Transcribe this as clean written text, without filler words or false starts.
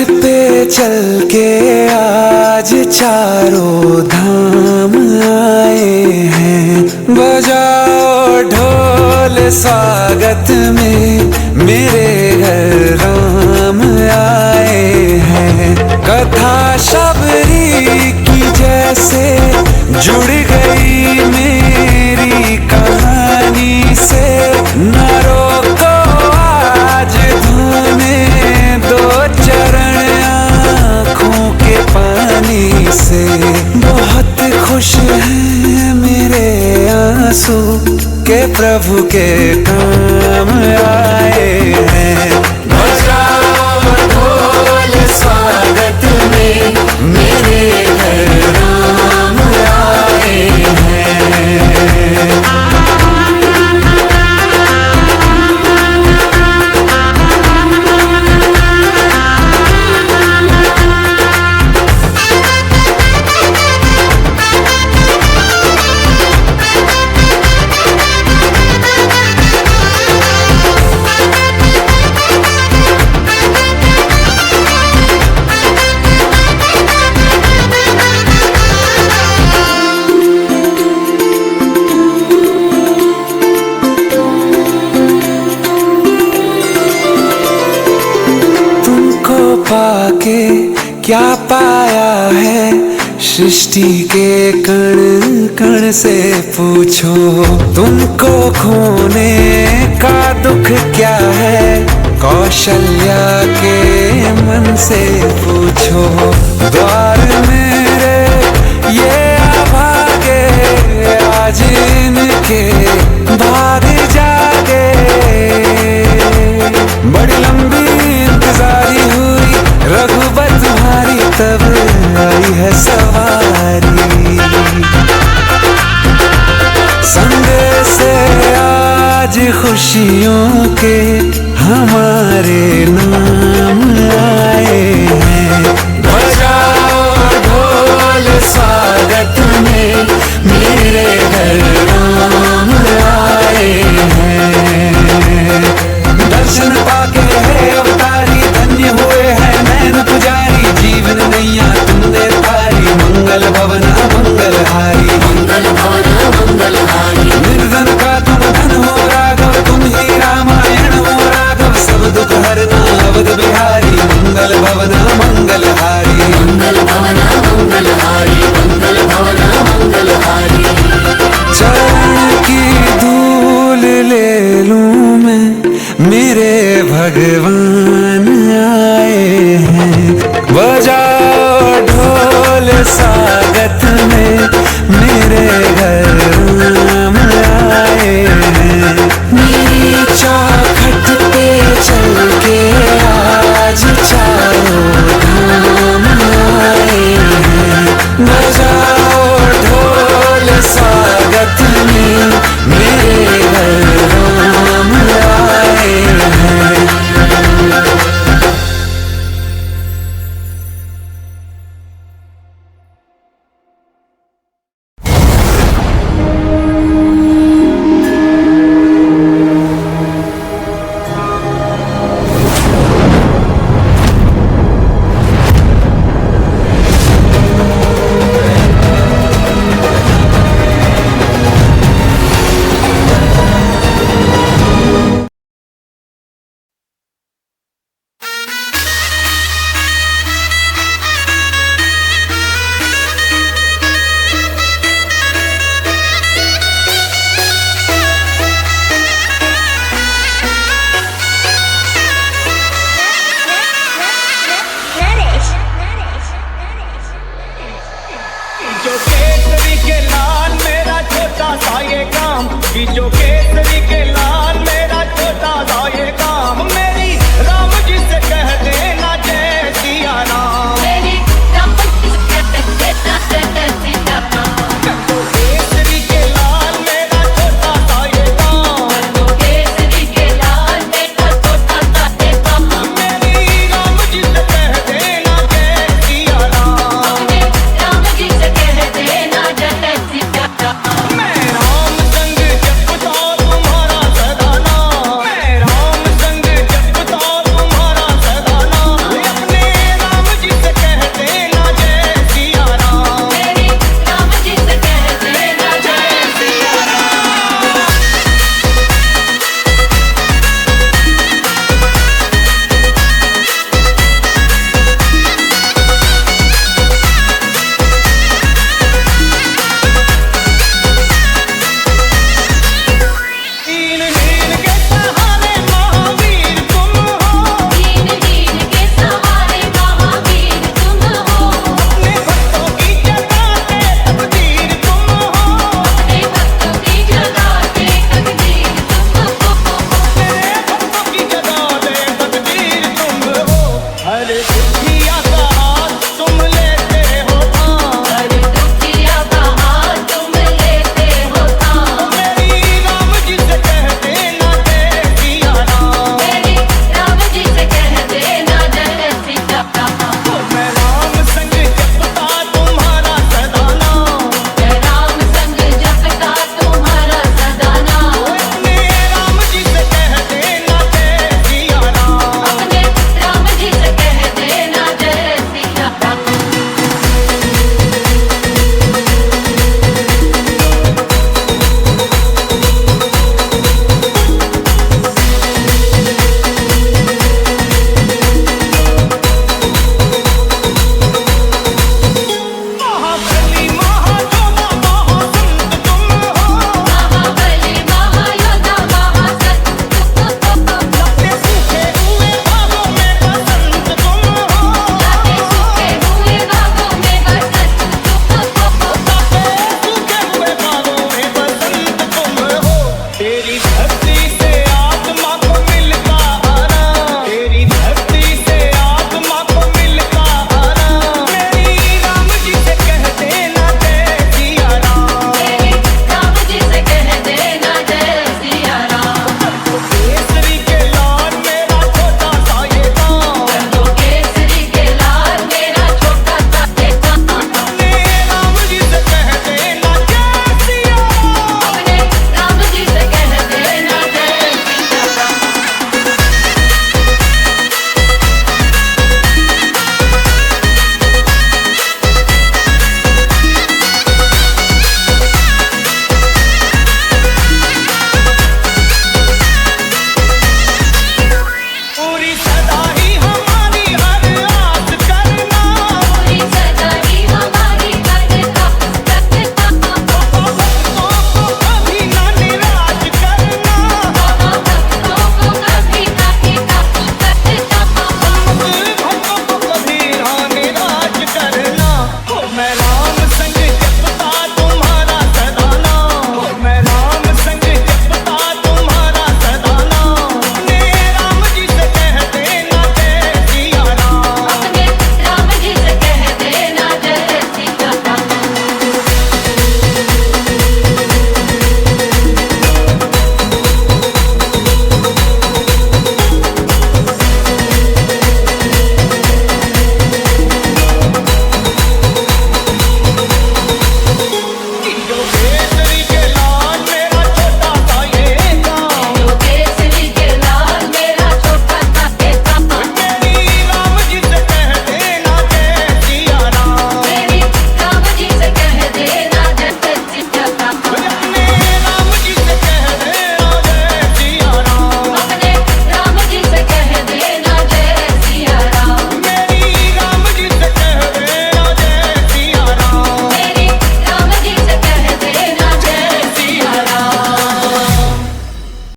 पे चल के आज चारों धाम आए हैं। बजाओ ढोल स्वागत में, मेरे घर राम आए हैं। कथा शबरी की जैसे जुड़ गई मेरी कहानी से। न रोको आज धोने दो चरण आँखों के पानी से। बहुत खुश हैं मेरे आंसू के प्रभु के काम आए हैं। बजाओ ढोल स्वागत में, मेरे घर राम आए हैं। पाके क्या पाया है, सृष्टि के कण कण से पूछो। तुमको खोने का दुख क्या है, कौशल्या के मन से पूछो। द्वार मेरे ये अभागे, आज इनके भाग जागे। बड़ी लंबी इंतजारी हुई रघुबर तुम्हारी, तब आई है सवारी। संदेश से आज खुशियों के हमारे नाम आए हैं। बजाओ ढोल स्वागत में, मेरे घर राम आए हैं। दर्शन पाके है अवतारी, धन्य हुए हैं नैन पुजारी। जीवन नैया तुमने तारी, मंगल भवन मंगल हारी। मंगल भवन मंगल हारी। निर्धन का तुम धन हो राघव, तुम ही रामायण हो राघव। सब दुख हरना अवध बिहारी, मंगल भवन मंगल हारी। मंगल भवन मंगल हारी। मंगल भवन मंगल हारी। चरण की धूल ले लूं मैं, मेरे भगवान आए हैं। बजाओ ढोल सा